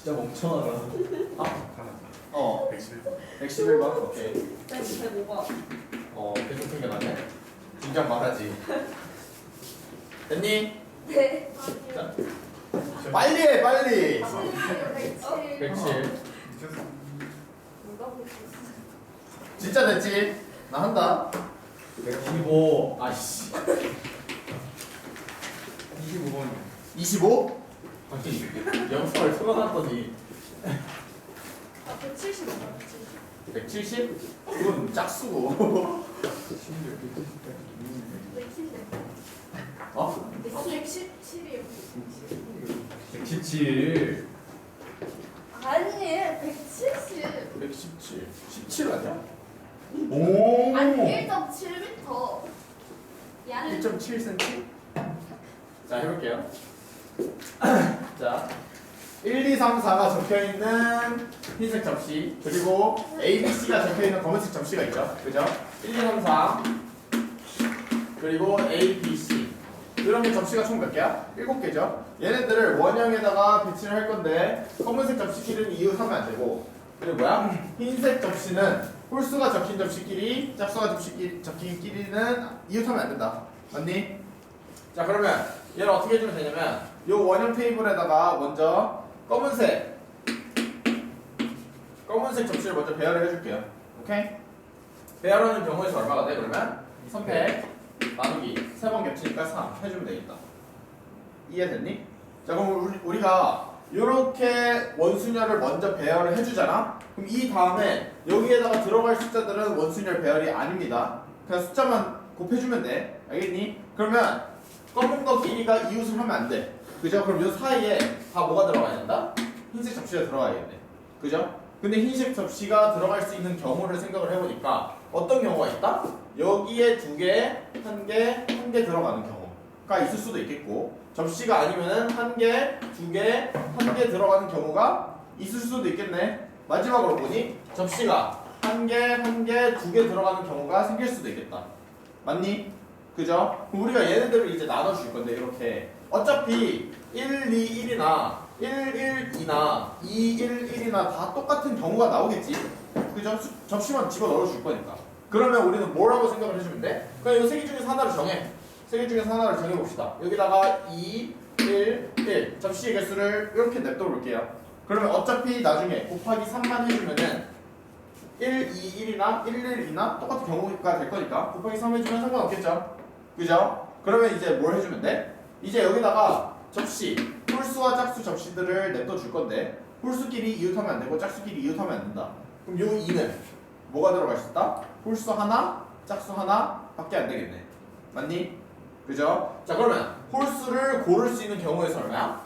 진짜 멍청하다. 어 111번. 111번 오케이. 105번. 계속 생겨나네. 긴장 말하지. 됐니? 네. 자, 빨리 해 빨리. 107. 107. 누가 보셨어? 진짜 됐지? 나 한다. 115. 아이씨. 25번. 25? 아니 영상을 틀어놨더니 아, 175번. 170? 그건 짝수고. 170. 어? 117이요. 117. 아니, 170. 117. 17 아니야? 오. 아니, 1.7m. 야는 1.7cm? 자 해볼게요. 자 1, 2, 3, 4가 적혀있는 흰색 접시 그리고 A, B, C가 적혀있는 검은색 접시가 있죠. 그죠? 1, 2, 3, 4 그리고 A, B, C 이런 게 접시가 총 몇 개야? 7개죠. 얘네들을 원형에다가 배치를 할 건데 검은색 접시끼리는 이웃하면 안 되고 그리고 뭐야? 흰색 접시는 홀수가 적힌 접시끼리 짝수가 적힌 끼리는 이웃하면 안 된다. 맞니? 자 그러면 얘를 어떻게 해주면 되냐면 요 원형 테이블에다가 먼저 검은색 접시를 먼저 배열을 해줄게요. 오케이? 배열하는 경우에서 얼마가 돼? 그러면 선택 나누기 3번 겹치니까 3 해주면 되겠다. 이해됐니? 자 그럼 우리가 이렇게 원순열을 먼저 배열을 해주잖아. 그럼 이 다음에 여기에다가 들어갈 숫자들은 원순열 배열이 아닙니다. 그냥 숫자만 곱해주면 돼. 알겠니? 그러면 검은 거 길이가 이웃을 하면 안 돼. 그죠? 그럼 이 사이에 다 뭐가 들어가야 된다? 흰색 접시가 들어가야겠네. 그죠? 근데 흰색 접시가 들어갈 수 있는 경우를 생각을 해보니까 어떤 경우가 있다? 여기에 2개, 1개, 1개 들어가는 경우가 있을 수도 있겠고 접시가 아니면은 1개, 2개, 1개 들어가는 경우가 있을 수도 있겠네. 마지막으로 보니 접시가 1개, 1개, 2개 들어가는 경우가 생길 수도 있겠다. 맞니? 그죠? 그럼 우리가 얘네들을 이제 나눠줄 건데 이렇게 어차피 1, 2, 1이나 1, 1, 2나 2, 1, 1이나 다 똑같은 경우가 나오겠지? 그죠? 접시만 집어 넣어줄 거니까. 그러면 우리는 뭐라고 생각을 해주면 돼? 그냥 이 세 개 중에서 하나를 정해. 세 개 중에서 하나를 정해봅시다. 여기다가 2, 1, 1 접시의 개수를 이렇게 냅둬 볼게요. 그러면 어차피 나중에 곱하기 3만 해주면은 1, 2, 1이나 1, 1, 2나 똑같은 경우가 될 거니까 곱하기 3 해주면 상관없겠죠? 그죠? 그러면 이제 뭘 해주면 돼? 이제 여기다가 접시, 홀수와 짝수 접시들을 냅둬 줄 건데 홀수끼리 이웃하면 안 되고 짝수끼리 이웃하면 안 된다. 그럼 요 2는 뭐가 들어갈 수 있다? 홀수 하나, 짝수 하나 밖에 안 되겠네. 맞니? 그죠? 자 그러면 홀수를 고를 수 있는 경우에서 얼마야?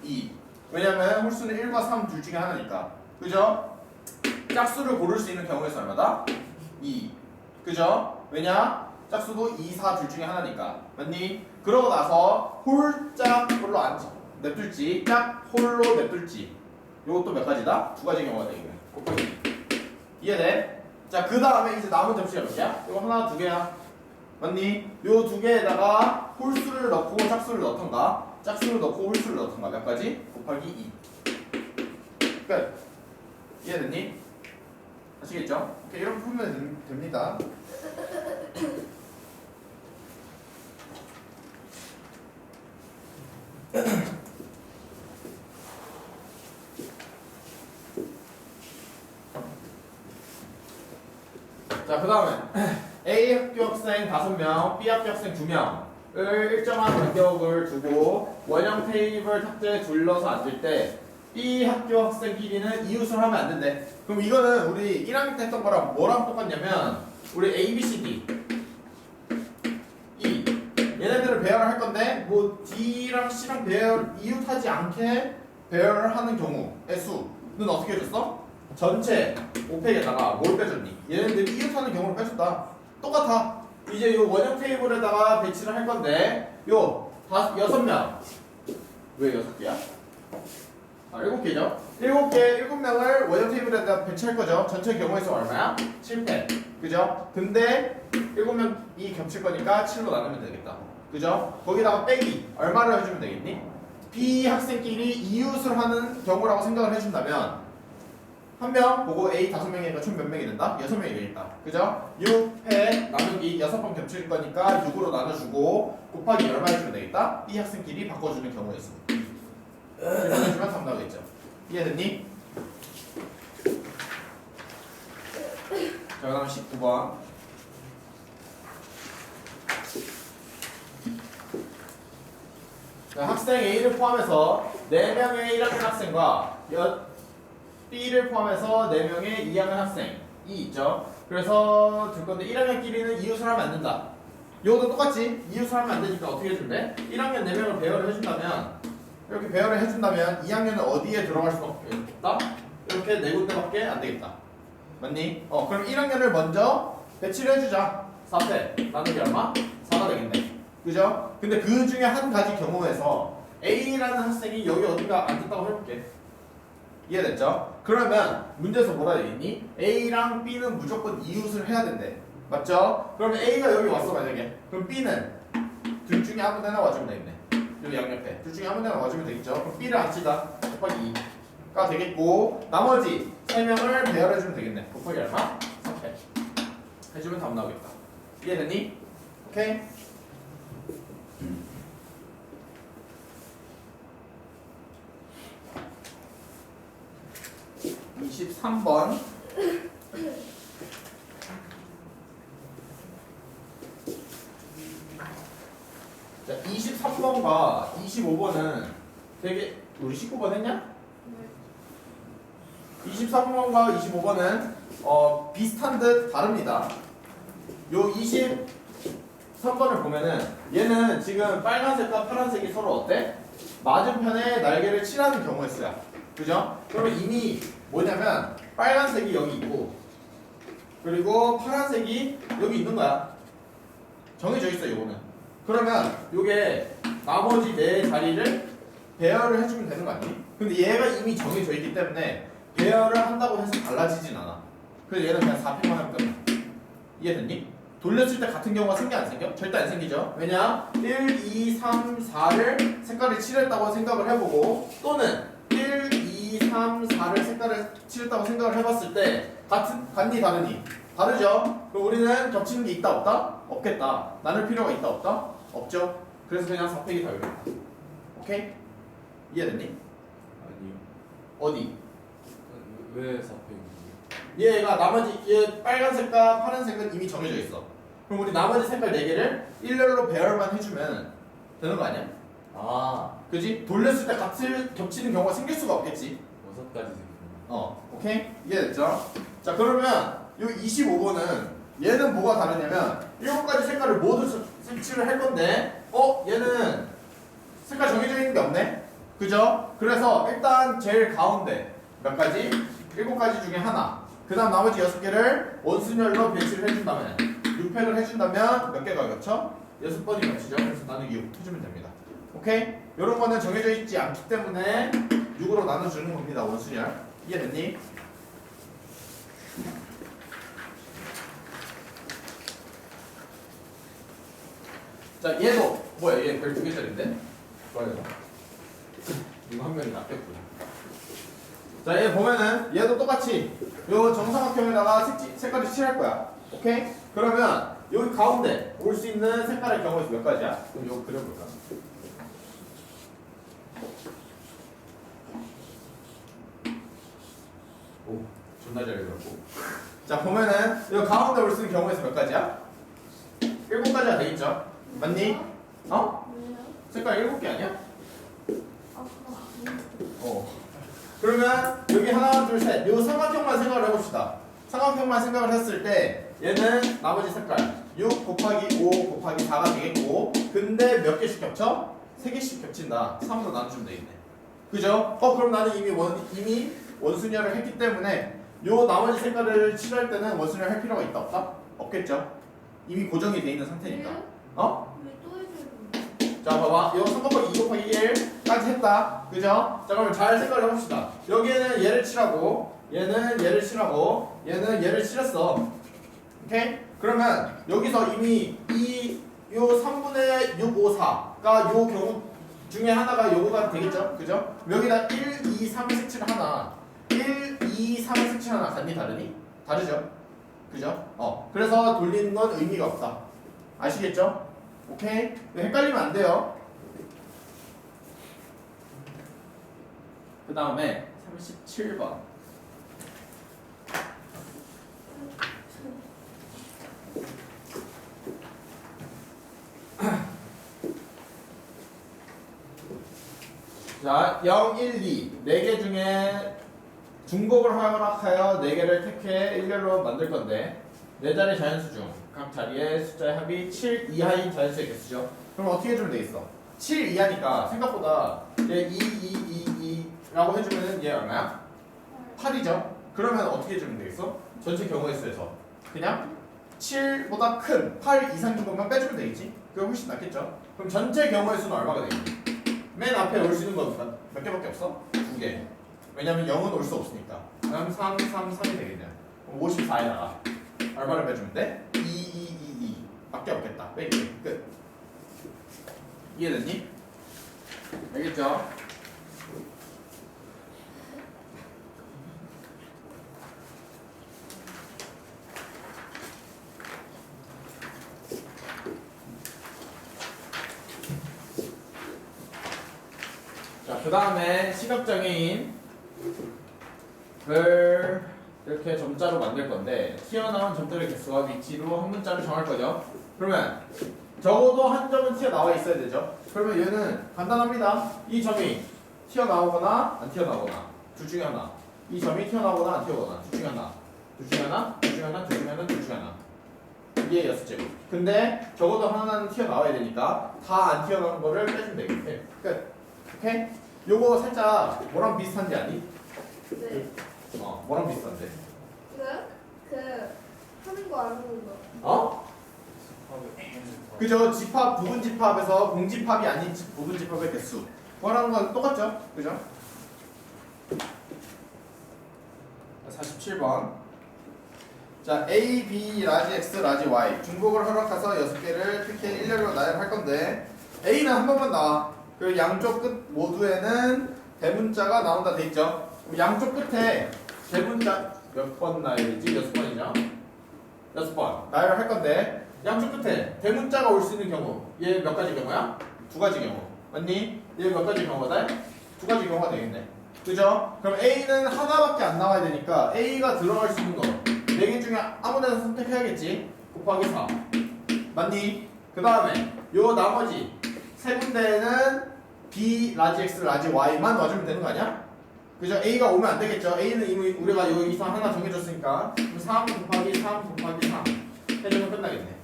2. 왜냐면 홀수는 1과 3 둘 중에 하나니까. 그죠? 짝수를 고를 수 있는 경우에서 얼마다? 2. 그죠? 왜냐? 짝수도 2, 4 둘 중에 하나니까. 맞니? 그러고 나서 홀짝 홀로 안 냅둘지 짝 홀로 냅둘지 요것도 몇 가지다? 2가지 경우가 되겠네. 곱하기. 이해돼? 자 그 다음에 이제 남은 접시가 몇 개야? 이거 하나, 2개야. 맞니? 요 2개에다가 홀수를 넣고 짝수를 넣던가 짝수를 넣고 홀수를 넣던가 몇 가지? 곱하기 2. 끝. 이해됐니? 아시겠죠? 오케이, 이렇게 풀면 됩니다. 자, 그 다음에 A 학교 학생 5명, B 학교 학생 2명을 일정한 간격을 두고 원형 테이블 탁자에 둘러서 앉을 때 B 학교 학생끼리는 이웃을 하면 안 된대. 그럼 이거는 우리 1학년 때 했던 거랑 뭐랑 똑같냐면 우리 A, B, C, D E 얘네들을 배열을 할 건데 뭐 D랑 C랑 배열 이웃하지 않게 배열을 하는 경우의 수는 어떻게 해줬어? 전체 5팩에다가 뭘 빼줬니? 얘네들이 이웃하는 경우를 빼줬다. 똑같아. 이제 요 원형 테이블에다가 배치를 할 건데 요 6명 왜 6개야? 아 7개죠? 7명을 원형 테이블에다 배치할 거죠. 전체 경우에서 얼마야? 7팩. 그죠? 근데 7명이 겹칠 거니까 7로 나누면 되겠다. 그죠? 거기다가 빼기 얼마를 해주면 되겠니? B 학생끼리 이웃을 하는 경우라고 생각을 해준다면 한 명 보고 A 5명이니까 총 몇 명이 된다? 6명이 되겠다. 그죠? 6회 나누기 6번 겹칠 거니까 6으로 나눠주고 곱하기 얼마 해주면 되겠다? B 학생끼리 바꿔주는 경우였습니다. 이렇게 해주면 답 나오겠죠. 이해됐니? 자, 그 다음 19번. 자, 학생 A를 포함해서 4명의 1학년 학생과 B를 포함해서 4명의 2학년 학생이 있죠. 그래서 들 건데 1학년끼리는 이웃을 하면 안 된다. 이것도 똑같지. 이웃을 하면 안 되니까 어떻게 해준대? 1학년 4명을 배열을 해준다면 이렇게 배열을 해준다면 2학년은 어디에 들어갈 수밖에 없다? 이렇게 4군데밖에 안 되겠다. 맞니? 그럼 1학년을 먼저 배치를 해주자. 4패 나누기 얼마? 4가 되겠네. 그죠? 근데 그 중에 한 가지 경우에서 A라는 학생이 여기 어딘가 앉았다고 해볼게. 이해됐죠? 그러면 문제에서 뭐라 되어있니? A랑 B는 무조건 이웃을 해야 된대. 맞죠? 그러면 A가 여기 왔어 만약에. 그럼 B는 둘 중에 아무 데나 와주면 되겠네. 여기 양옆에 둘 중에 아무 데나 와주면 되겠죠? 그럼 B를 안 치자. 곱하기 2가 되겠고 나머지 3명을 배열해주면 되겠네. 곱하기 얼마? 3패 해주면 답 나오겠다. 이해됐니? 오케이? 23번. 자, 23번과 25번은 되게 우리 19번 했냐? 23번과 25번은 비슷한 듯 다릅니다. 요 23번을 보면은 얘는 지금 빨간색과 파란색이 서로 어때? 맞은편에 날개를 칠하는 경우였어요. 그죠? 그러면 이미 뭐냐면 빨간색이 여기 있고 그리고 파란색이 여기 있는 거야. 정해져 있어 요거는. 그러면 요게 나머지 네 자리를 배열을 해주면 되는 거 아니니? 근데 얘가 이미 정해져 있기 때문에 배열을 한다고 해서 달라지진 않아. 그래서 얘는 그냥 4팩만 하면 끝나. 이해됐니? 돌렸을 때 같은 경우가 생겨 안 생겨? 절대 안 생기죠. 왜냐? 1, 2, 3, 4를 색깔을 칠했다고 생각을 해보고 또는 1, 2, 3, 4를 색깔을 칠했다고 생각을 해봤을 때 같니 다르니? 다르죠? 그럼 우리는 겹치는 게 있다 없다? 없겠다. 나눌 필요가 있다 없다? 없죠. 그래서 그냥 4팩이 다 여기다. 오케이? 이해됐니? 아니요. 어디? 왜 4팩이지? 얘가 나머지 얘 빨간색과 파란색은 이미 정해져 있어. 그럼 우리 나머지 색깔 4개를 일렬로 배열만 해주면 되는 거 아니야? 아, 그지? 돌렸을 때 같이 겹치는 경우가 생길 수가 없겠지. 6가지 생겼네. 오케이? 이해됐죠? 자, 그러면 이 25번은 얘는 뭐가 다르냐면 7가지 색깔을 모두 색칠을 할 건데 얘는 색깔 정해져 있는 게 없네? 그죠? 그래서 일단 제일 가운데 몇 가지? 7가지 중에 하나. 그 다음 나머지 6개를 원순열로 배치를 해준다면 6팩을 해준다면 몇 개가 겹쳐? 6번이 겹치죠. 그래서 나누기 6 해주면 됩니다. 오케이? 이런 거는 정해져 있지 않기 때문에 6으로 나눠주는 겁니다. 원순열. 이해됐니? 자, 얘도 뭐야? 얘 별 2개짜리인데? 좋아요. 이거 한 명이 낚였구나. 자, 얘 보면은 얘도 똑같이 요 정사각형에다가 색깔을 칠할 거야. 오케이? 그러면 여기 가운데 올 수 있는 색깔의 경우에서 몇 가지야? 그럼 이거 그려볼까? 오, 존나 잘 그렸고. 자, 보면은 요 가운데 올 수 있는 경우에서 몇 가지야? 7가지가 되겠죠? 맞니? 어? 왜요? 색깔 7개 아니야? 아, 그러면 여기 하나, 둘, 셋. 요 삼각형만 생각을 해봅시다. 삼각형만 생각을 했을 때 얘는 나머지 색깔 6 곱하기 5 곱하기 4가 되겠고 근데 몇 개씩 겹쳐? 3개씩 겹친다. 3으로 나눠주면 되겠네. 그죠? 그럼 나는 이미 원순열을 했기 때문에 요 나머지 색깔을 칠할 때는 원순열 할 필요가 있다 없다? 없겠죠? 이미 고정이 돼 있는 상태니까. 왜또 해주는 자, 봐봐. 이거 3 곱하기 2 곱하기 1까지 했다. 그죠? 자, 그러면 잘 생각을 해봅시다. 여기에는 얘를 칠하고, 얘는 얘를 칠하고, 얘는 얘를 칠했어. 오케이? 그러면 여기서 이미 요 3분의 6, 5, 4가 요 중에 하나가 요거가 되겠죠? 그죠? 여기다 1, 2, 3의 색칠 하나 1, 2, 3의 색칠 하나 같니 다르니? 다르죠? 그죠? 그래서 돌리는 건 의미가 없다. 아시겠죠? 오케이? 헷갈리면 안 돼요. 그 다음에 37번. 자, 0, 1, 2 4개 중에 중복을 허락하여 4개를 택해 일렬로 만들 건데 4자리 자연수 중 각 자리의 숫자의 합이 7 이하인 자연수의 개수죠. 그럼 어떻게 해주면 되겠어? 7 이하니까 생각보다 얘 2, 2, 2, 2라고 해주면 얘 얼마야? 8이죠? 그러면 어떻게 해주면 되겠어? 전체 경우의 수에서 그냥 7보다 큰 8 이상인 것만 빼주면 되겠지? 그게 훨씬 낫겠죠? 그럼 전체 경우의 수는 얼마가 되겠니? 맨 앞에 올 수 있는 건 몇 개밖에 없어? 2개. 왜냐면 0은 올 수 없으니까. 그럼 3, 3, 3이 되겠네. 그럼 54에다가 얼마를 빼주면 돼? 2, 2, 2, 2. 밖에 없겠다. 빼기. 끝. 이해됐니? 알겠죠? 자, 그 다음에 시각장애인을 이렇게 점자로 만들 건데 튀어나온 점들의 개수와 위치로 한 문자를 정할 거죠. 그러면 적어도 한 점은 튀어나와 있어야 되죠. 그러면 얘는 간단합니다. 이 점이 튀어나오거나 안 튀어나오거나 둘 중에 하나. 이 점이 튀어나오거나 안 튀어나오거나 둘 중에 하나. 둘 중에 하나, 둘 중에 하나, 둘 중에 하나, 둘 중에 하나. 이게 6제곱. 근데 적어도 하나는 튀어나와야 되니까 다 안 튀어나온 거를 빼주면 되겠네. 끝. 오케이? 요거 살짝 뭐랑 비슷한지 아니? 네. 뭐랑 비슷한데? 그 하는 거 안 하는 거. 어? 그죠? 집합, 부분 집합에서 공집합이 아닌 부분 집합의 개수. 뭐라는 건 똑같죠? 그죠? 47번. 자, A, B, 라지 X, 라지 Y. 중복을 허락해서 6개를 특히 일렬로 나열할 건데 A는 한 번만 나와. 그리고 양쪽 끝 모두에는 대문자가 나온다 돼 있죠? 그럼 양쪽 끝에 대문자 몇 번 나열이지? 6번이죠? 6번 나열을 할 건데 양쪽 끝에 대문자가 올 수 있는 경우 얘 몇 가지 경우야? 2가지 경우 맞니? 얘 몇 가지 경우가 돼? 2가지 경우가 되겠네 그죠? 그럼 A는 하나밖에 안 나와야 되니까 A가 들어갈 수 있는 거 4개 중에 아무 데나 선택해야겠지? 곱하기 4 맞니? 그 다음에 요 나머지 세 군데에는 B, 라지 X, 라지 Y만 와주면 되는 거 아니야? 그죠? A가 오면 안 되겠죠? A는 이미 우리가 요 이상 하나 정해줬으니까 그럼 3 곱하기 3 곱하기 3 해주면 끝나겠네.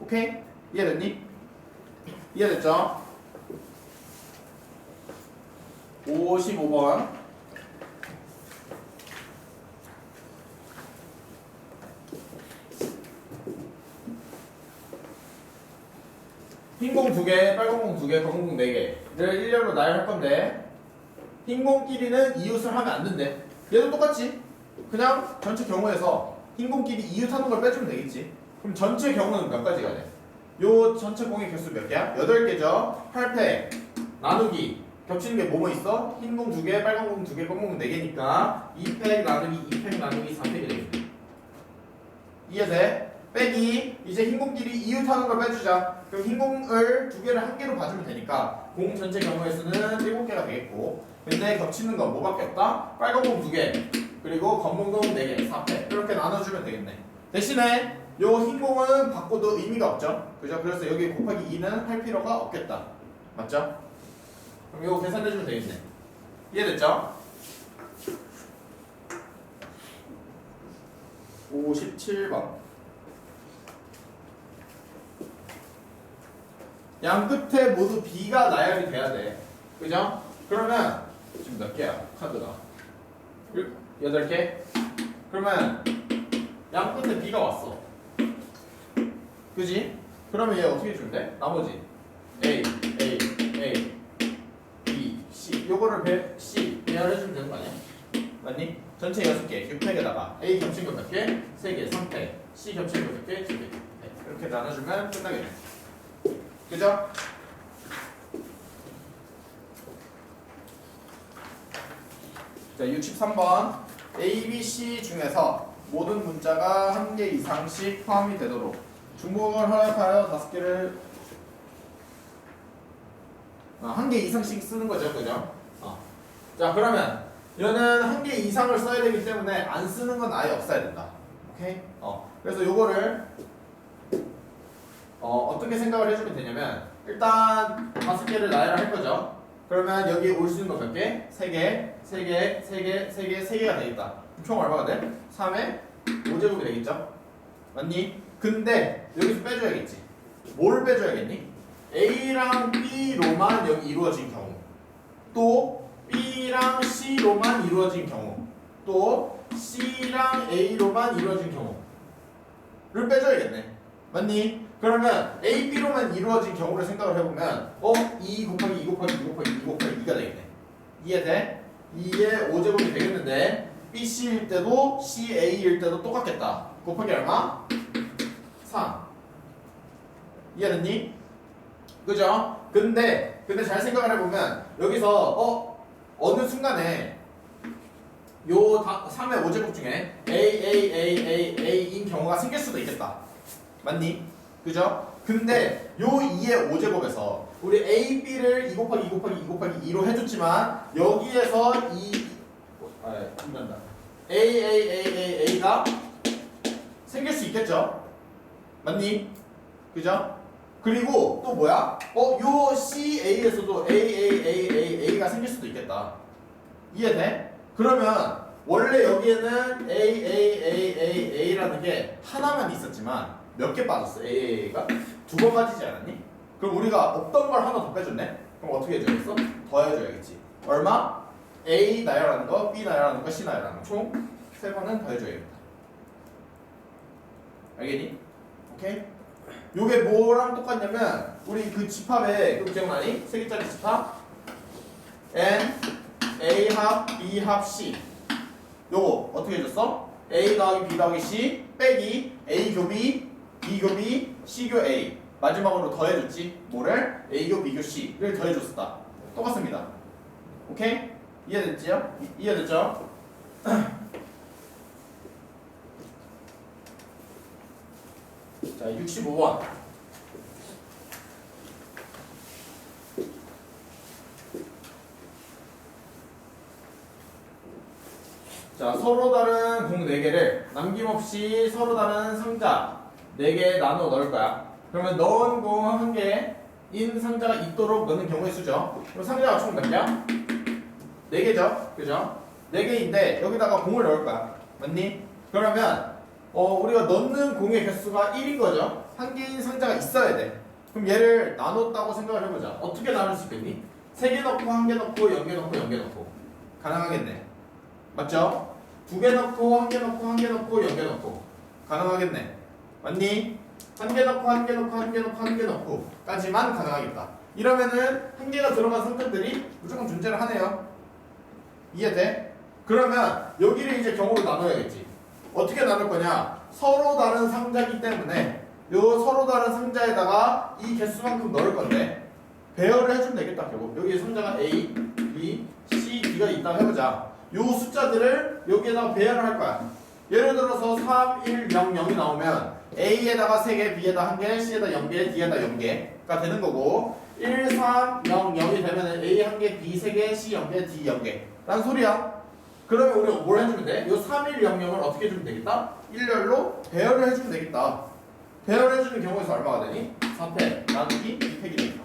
오케이? 이해됐니? 이해됐죠? 55번 흰 공 2개, 빨간 공 2개, 검은 공 4개를 일렬로 나열할 건데 흰 공끼리는 이웃을 하면 안 된대. 얘도 똑같지? 그냥 전체 경우에서 흰 공끼리 이웃하는 걸 빼주면 되겠지. 그럼 전체 경우는 몇 가지가 돼? 요 전체 공의 개수 몇 개야? 8개죠? 8패 나누기 겹치는 게 뭐뭐 있어? 흰 공 2개, 빨간 공 2개, 검은 공 4개니까 2팩 나누기 2팩 나누기 4팩이 되겠네. 이해돼? 빼기 이제 흰 공끼리 이웃하는 걸 빼주자. 그럼 흰 공을 2개를 1개로 봐주면 되니까 공 전체 경우의 수는 7개가 되겠고 근데 겹치는 건 뭐밖에 없다? 빨간 공 2개 그리고 검은 공 4개 4패 이렇게 나눠주면 되겠네. 대신에 요 흰 공은 바꿔도 의미가 없죠. 그죠? 그래서 여기 곱하기 2는 할 필요가 없겠다. 맞죠? 그럼 이거 계산해주면 되겠네. 이해됐죠? 57번 양 끝에 모두 B가 나열이 돼야 돼. 그죠? 그러면 지금 몇 개야? 카드가 8개? 그러면 양 끝에 B가 왔어. 그지? 그러면 얘 어떻게 주면 돼? 나머지 A, A, A, B, C 요거를 C 배열해주면 되는 거 아니야? 맞니? 전체 6개 6팩에다가 A 겹친 거 몇 개? 3개 3팩 C 겹친 거 몇 개? 2개 이렇게 나눠주면 끝나겠네. 그죠? 자, 63번. A, B, C 중에서 모든 문자가 한 개 이상씩 포함이 되도록 중복을 허락하여 5개를 한 개 이상씩 쓰는 거죠, 그죠? 자, 그러면 얘는 한 개 이상을 써야 되기 때문에 안 쓰는 건 아예 없어야 된다. 오케이? 그래서 요거를 어떻게 생각을 해주면 되냐면 일단 5개를 나열을 할 거죠. 그러면 여기 올 수 있는 거 몇 개? 3개, 3개, 3개, 3개, 3개가 되겠다. 총 얼마가 돼? 3의 5제곱이 되겠죠? 맞니? 근데 여기서 빼줘야겠지. 뭘 빼줘야겠니? A랑 B로만 여기 이루어진 경우, 또 B랑 C로만 이루어진 경우, 또 C랑 A로만 이루어진 경우를 빼줘야겠네. 맞니? 그러면 A, B로만 이루어진 경우를 생각을 해보면 2 곱하기 2 곱하기 2 곱하기 2 곱하기 2가 되겠네. 이해돼? 2의 5제곱이 되겠는데 B, C일 때도 C, A일 때도 똑같겠다. 곱하기 얼마? 3. 이해됐니? 그죠? 근데 잘 생각을 해보면 여기서 어느 순간에 요 3의 5제곱 중에 A인 경우가 생길 수도 있겠다. 맞니? 그죠? 근데 요 2의 5제곱에서 우리 A, B를 2 곱하기 2 곱하기 2 곱하기 2로 해줬지만 여기에서 A가 생길 수 있겠죠? 맞니? 그죠? 그리고 또 뭐야? 요 CA에서도 A가 생길 수도 있겠다. 이해돼? 그러면 원래 여기에는 A라는 게 하나만 있었지만 몇 개 빠졌어? A가? 2번 빠지지 않았니? 그럼 우리가 없던 걸 하나 더 빼줬네? 그럼 어떻게 해줘야겠어? 더 해줘야겠지. 얼마? A 나열하는 거, B 나열하는 거, C 나열하는 거 총 3번은 더 해줘야겠다. 알겠니? 오케이? 요게 뭐랑 똑같냐면 우리 그 집합에 그거 기억나니? 3개짜리 집합 N, A 합, B 합, C 요거 어떻게 해줬어? A 더하기 B 더하기 C 빼기 A 교비, B 교비, C 교 A 마지막으로 더해줬지. 뭐를? A 교 B 교 C를 더해줬었다. 똑같습니다. 오케이? 이해됐지요? 이해됐죠? 자, 65번. 자, 서로 다른 공 4개를 남김없이 서로 다른 상자 4개에 나누어 넣을 거야. 그러면 넣은 공 1개인 상자가 있도록 넣는 경우의 수죠. 그럼 상자가 총 몇 개야? 4개죠? 그죠? 4개인데 여기다가 공을 넣을 거야. 맞니? 그러면 우리가 넣는 공의 개수가 1인 거죠. 1개인 상자가 있어야 돼. 그럼 얘를 나눴다고 생각을 해보자. 어떻게 나눌 수 있겠니? 3개 넣고 1개 넣고 0개 넣고 0개 넣고 가능하겠네. 맞죠? 2개 넣고 1개 넣고 1개 넣고 0개 넣고 가능하겠네. 맞니? 1개 넣고 1개 넣고 1개 넣고 1개 넣고 까지만 가능하겠다. 이러면은 1개가 들어간 상자들이 무조건 존재를 하네요. 이해돼? 그러면 여기를 이제 경우로 나눠야겠지. 어떻게 나눌 거냐? 서로 다른 상자이기 때문에 요 서로 다른 상자에다가 이 개수만큼 넣을 건데 배열을 해주면 되겠다. 결국 여기 상자가 A, B, C, D가 있다고 해보자. 요 숫자들을 여기에다가 배열을 할 거야. 예를 들어서 3, 1, 0, 0이 나오면 A에다가 3개, B에다 1개, C에다 0개, D에다 0개가 되는 거고 1, 3, 0, 0이 되면 A 1개, B 3개, C 0개, D 0개 라는 소리야. 그러면 우리가 뭘 해주면 돼? 요 3, 1, 0, 0을 어떻게 해주면 되겠다? 일렬로 배열을 해주면 되겠다. 배열해주는 경우에서 얼마가 되니? 4패 나누기 2팩이 되겠다.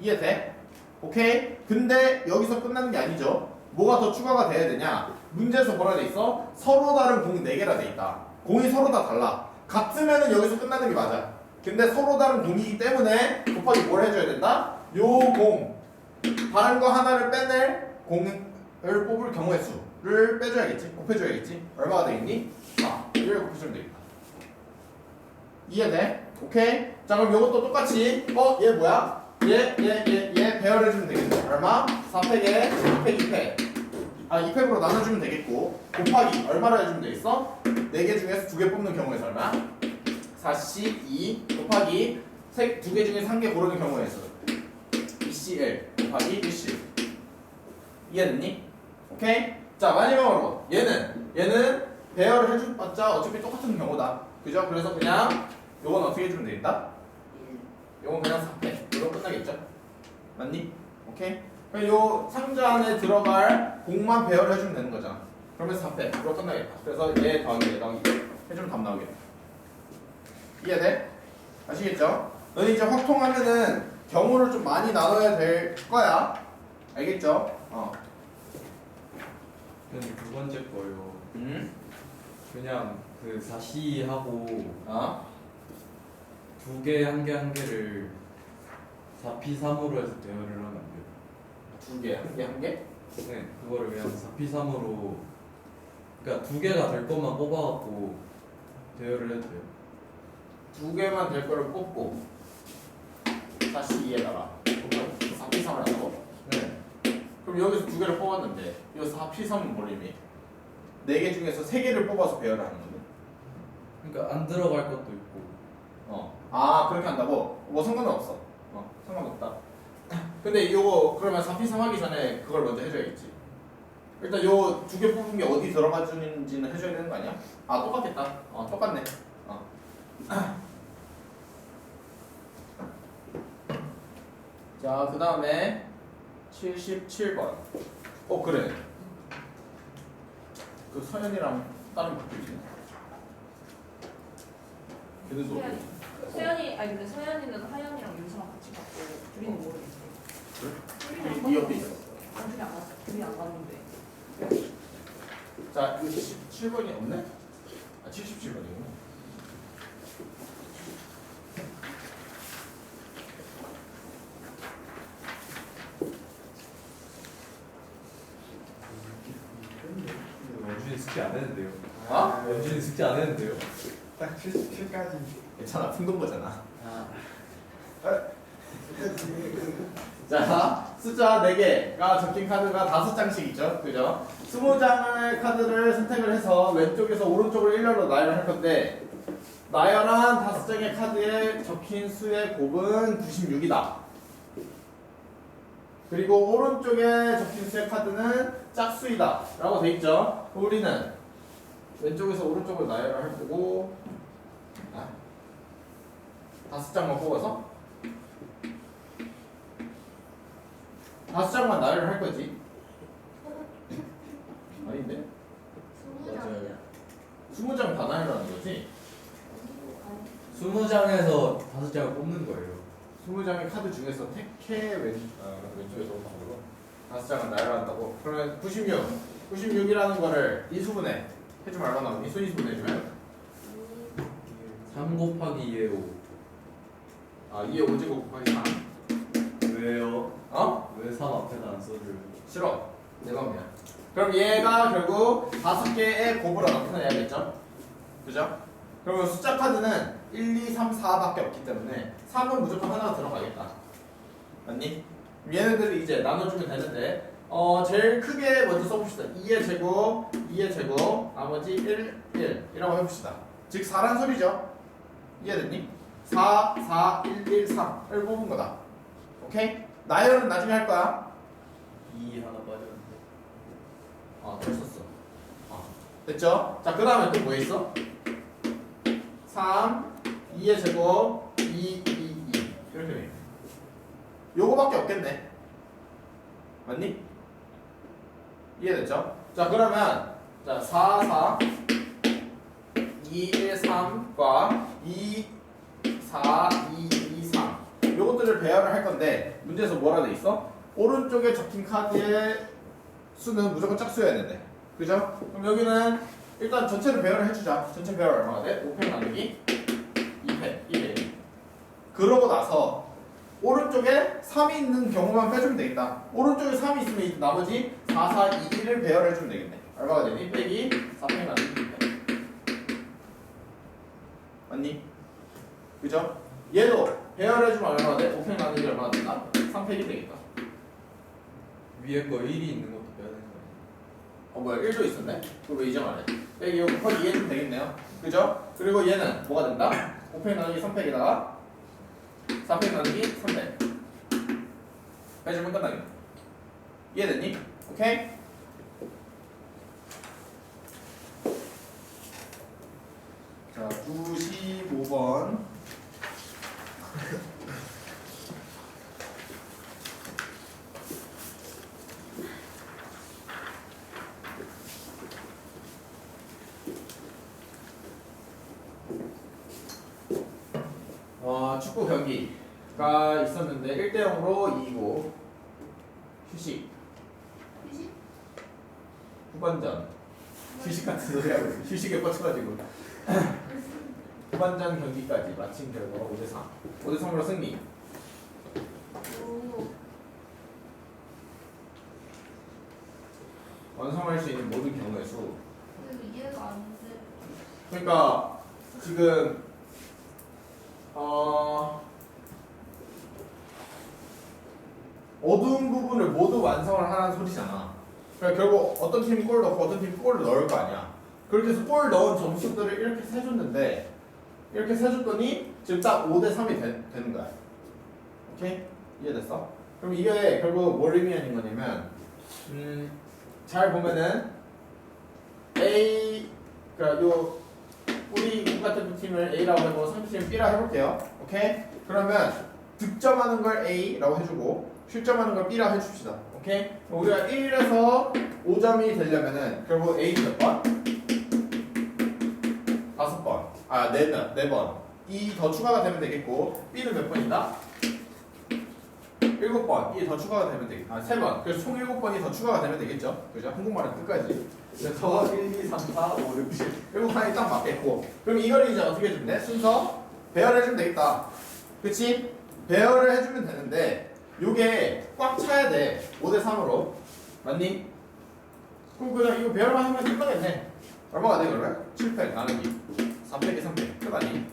이해돼? 오케이? 근데 여기서 끝나는 게 아니죠. 뭐가 더 추가가 돼야 되냐? 문제에서 뭐라 돼 있어? 서로 다른 공이 4개라 돼 있다. 공이 서로 다 달라. 같으면은 여기서 끝나는 게 맞아. 근데 서로 다른 공이기 때문에 곱하기 뭘 해줘야 된다? 요 공 다른 거 하나를 빼낼 공을 뽑을 경우의 수를 빼줘야겠지. 곱해줘야겠지. 얼마가 되겠니? 4. 이걸 곱해주면 되겠다. 이해돼? 오케이? 자, 그럼 요것도 똑같이 얘 뭐야? 얘 배열해주면 되겠네. 얼마? 4팩에 2팩 2팩 2팩으로 나눠주면 되겠고 곱하기 얼마를 해주면 되겠어? 4개 중에서 2개 뽑는 경우에서 얼마? 42 곱하기 2개 중에서 1개 고르는 경우에서 BCL 곱하기 BC 이해됐니? 오케이? 자 마지막으로 얘는 배열을 해줘봤자 어차피 똑같은 경우다. 그죠? 그래서 그냥 요건 어떻게 해주면 되겠다? 요건 그냥 4패. 이거 끝나겠죠? 맞니? 오케이? 그럼 요 상자 안에 들어갈 공만 배열을 해주면 되는 거잖아. 그러면 4패. 이거 끝나겠다. 그래서 얘 더하기 얘 더하기 해주면 답 나오겠다. 이해돼? 아시겠죠? 너는 이제 확통하면은 경우를 좀 많이 나눠야 될 거야. 알겠죠? 그냥 두 번째 거요. 음? 그냥 그 4C하고 어? 두 개 한 개를 4P3으로 해서 대여를 하면 안 돼요. 두 개, 한 개, 한 개? 네, 그거를 그냥 4P3으로 그러니까 두 개가 될 것만 뽑아갖고 대여를 해도 돼요. 두 개만 될 거를 뽑고 다시 2에다가 4P3을 한다고? 네. 그럼 여기서 두 개를 뽑았는데 이 4P3은 뭘 의미? 4개 중에서 3개를 뽑아서 배열을 하는 건데. 그러니까 안 들어갈 것도 있고. 아 그렇게 한다고? 뭐 상관은 없어. 상관없다. 근데 요거 그러면 4P3 하기 전에 그걸 먼저 해줘야겠지. 일단 요 두 개 뽑은 게 어디 들어가주는지는 해줘야 되는 거 아니야? 아 똑같겠다. 똑같네. 자, 그 다음에 77번. 그래. 그 서연이랑 다른 바뀌지. 걔네도 어디? 서연이 아니 근데 서연이는 하연이랑 윤서랑 같이 갔고 둘이는 모르겠어요. 이 옆에 있어. 아니 둘이 안 갔어. 둘이 안 갔는데. 자, 이거 77번이 없네? 아, 77번이구나. 연준이 숙제 안 했는데요. 연준이 숙제 안 했는데요. 딱 77까지. 괜찮아, 푼돈 거잖아. 아, 자, 숫자 4개가 적힌 카드가 5장씩 있죠. 그죠? 20장의 카드를 선택을 해서 왼쪽에서 오른쪽으로 일렬로 나열을 할 건데 나열한 5장의 카드에 적힌 수의 곱은 96이다. 그리고 오른쪽에 적힌 수의 카드는 짝수이다 라고 돼 있죠. 우리는 왼쪽에서 오른쪽으로 나열을 할 거고 5장만 뽑아서 5장만 나열을 할 거지. 아닌데? 20장 다 나열하는 거지. 20장에서 5장을 뽑는 거예요. 20장의 카드 중에서 택해 왼쪽에서 오른쪽으로 5장을 나열한다고. 그러면 96이라는 거를 이수분해 해주면 얼마 나오니? 순위수분해 해주면 3 곱하기 2에 5. 2에 5제곱 곱하기 3. 왜요? 왜 3 앞에다 안 써줘요? 싫어. 내 맘이야. 그럼 얘가 결국 5개의 곱으로 나타내야겠죠? 그죠? 그러면 숫자 카드는 1, 2, 3, 4밖에 없기 때문에 3은 무조건 하나가 들어가겠다. 맞니? 얘네들이 이제 나눠주면 되는데 제일 크게 먼저 써봅시다. 2의 제곱, 2의 제곱, 나머지 1, 1이라고 해봅시다. 즉 4란 소리죠? 이해됐니? 4, 4, 1, 1, 3을 뽑은 거다. 오케이? 나열은 나중에 할 거야. 2 하나 빠졌는데. 잘 썼어. 됐죠? 자, 그 다음에 또 뭐 있어? 3, 2의 제곱, 2, 2, 2. 이렇게 돼. 요거밖에 없겠네. 맞니? 이해됐죠? 자, 그러면 자 4, 4, 2, 1, 3과 2, 4, 2, 2, 3 요것들을 배열을 할 건데 문제에서 뭐라 돼 있어? 오른쪽에 적힌 카드의 수는 무조건 짝수여야 된대. 그죠? 그럼 여기는 일단 전체를 배열을 해주자. 전체 배열 얼마가 돼? 5패 나누기 2패. 그러고 나서 오른쪽에 3이 있는 경우만 빼주면 되겠다. 오른쪽에 3이 있으면 나머지 4, 4, 2, 1을 배열해주면 되겠네. 얼마가 되니? 빼기 4패 나누기 2패. 맞니? 그죠? 얘도 배열해주면 얼마가 돼? 5패 나누기 얼마가 된다? 3패이 되겠다. 위에 거 1이 있는 것도 빼야 되는 거예요. 뭐야 1도 있었네? 그럼 왜 이제 말해? 빼기 5 곱하기 2 해주면 되겠네요. 그죠? 그리고 얘는 뭐가 된다? 5패 나누기 3패에다가 4패 나누기 3패 해주면 끝나겠네. 이해됐니? 오케이? 축구 경기가 있었는데 1대 0으로 이기고 휴식 휴식? 후반전 휴식 같은 소리 하고 있어. 휴식에 뻗쳐가지고 후반전 경기까지 마친 결과 5대3 5대3으로 승리. 오. 완성할 수 있는 모든 경우의 수. 이거 이해가 안 돼. 그러니까 지금 어두운 부분을 모두 완성을 하라는 소리잖아. 그러니까 결국 어떤 팀이 골 넣고 어떤 팀이 골을 넣을 거 아니야. 그렇게 해서 골 넣은 점수들을 이렇게 세줬는데 이렇게 세줬더니 지금 딱 5대3이 되는 거야. 오케이? 이해됐어? 그럼 이게 결국 뭘 의미하는 거냐면 잘 보면은 A 그러니까 요 우리 국가대표 팀을 A라고 해보고 상대팀 B라고 해볼게요. 오케이? 그러면 득점하는 걸 A라고 해주고 실점하는 걸 B라고 해줍시다. 오케이? 우리가 1에서 5점이 되려면은 결국 A 몇 번? 5번. 아, 4번. E 더 추가가 되면 되겠고 B는 몇 번이다? 7번. E 더 추가가 되면 되겠다. 아, 3번. 그래서 총 7번이 더 추가가 되면 되겠죠? 그죠? 한국말은 끝까지. 그래서 1, 2, 3, 4, 5, 6, 7. 7칸이 딱 맞겠고. 그럼 이걸 이제 어떻게 해주면 돼? 순서 배열을 해주면 되겠다. 그치? 배열을 해주면 되는데 요게 꽉 차야 돼. 5대3으로. 맞니? 그럼 그냥 이거 배열만 하면 끝나겠네. 얼마가 돼 그러면? 7팩 나누기 3팩이 3팩 끝 아니?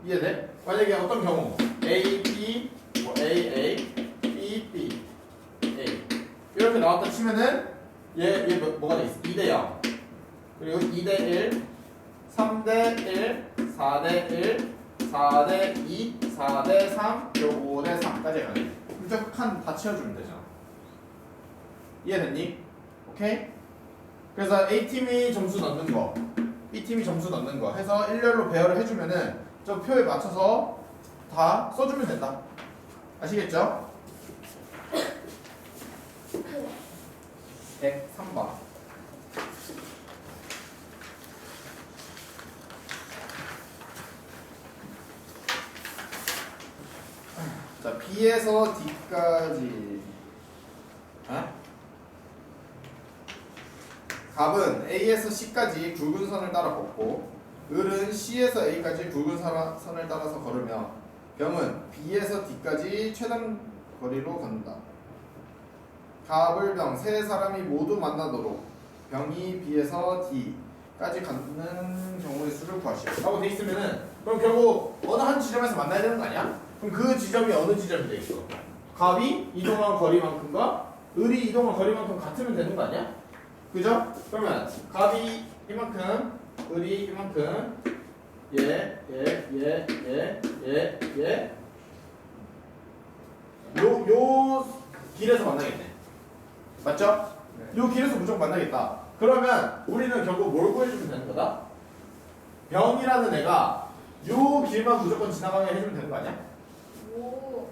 이해돼? 만약에 어떤 경우 A, B, 뭐 A, A, B, B, A 이렇게 나왔다 치면은 얘 뭐가 돼 있어? 2대 0 그리고 2대 1 3대 1 4대 1 4대 2 4대 3 그리고 5대 3까지 가는 거야. 그럼 칸 다 채워주면 되잖아. 이해됐니? 오케이? 그래서 A팀이 점수 넣는 거 B팀이 점수 넣는 거 해서 일렬로 배열을 해주면은 저 표에 맞춰서 다 써주면 된다. 아시겠죠? 103번. 자, B에서 D까지. 갑은 A에서 C까지 굵은 선을 따라 걷고 을은 C에서 A까지 굵은 선을 따라서 걸으며 병은 B에서 D까지 최단 거리로 걷는다. 갑을 병 세 사람이 모두 만나도록 병이 B에서 D까지 가는 경우의 수를 구하시오 라고 돼 있으면은 그럼 결국 어느 한 지점에서 만나야 되는 거 아니야? 그럼 그 지점이 어느 지점이 돼 있어? 갑이 이동한 거리만큼과 을이 이동한 거리만큼 같으면 되는 거 아니야? 그죠? 그러면 갑이 이만큼 을이 이만큼 요 길에서 만나겠네. 맞죠? 요 길에서 무조건 만나겠다. 그러면 우리는 결국 뭘 구해주면 되는 거다? 병이라는 애가 요 길만 무조건 지나가게 해주면 되는 거 아니야? 오.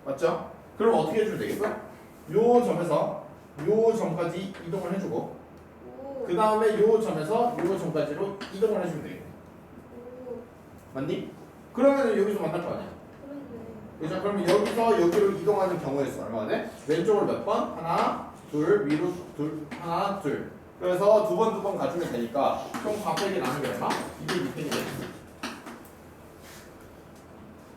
맞죠? 그럼 어떻게 해주면 되겠어? 요 점에서 요 점까지 이동을 해주고 오. 그 다음에 요 점에서 요 점까지로 이동을 해주면 되겠네. 오. 맞니? 그러면 여기서 만날 거 아니야? 그러네. 그죠? 그러면 여기서 여기로 이동하는 경우의 수 얼마가 돼? 왼쪽으로 몇 번? 하나, 둘, 위로 둘, 하나, 둘. 그래서 두 번 가주면 되니까 총 곱하기 나누는 게 얼마? 200이 되겠네.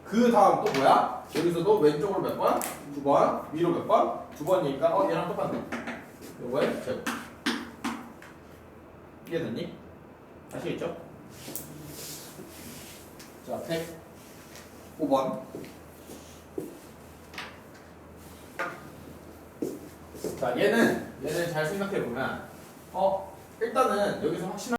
그 다음 또 뭐야? 여기서도 왼쪽으로 몇 번? 두 번, 위로 몇 번? 두 번이니까 얘랑 똑같네. 요거에 제곱. 이해됐니? 아시겠죠? 자, 105번. 자, 얘는 잘 생각해 보면 일단은 여기서 확실한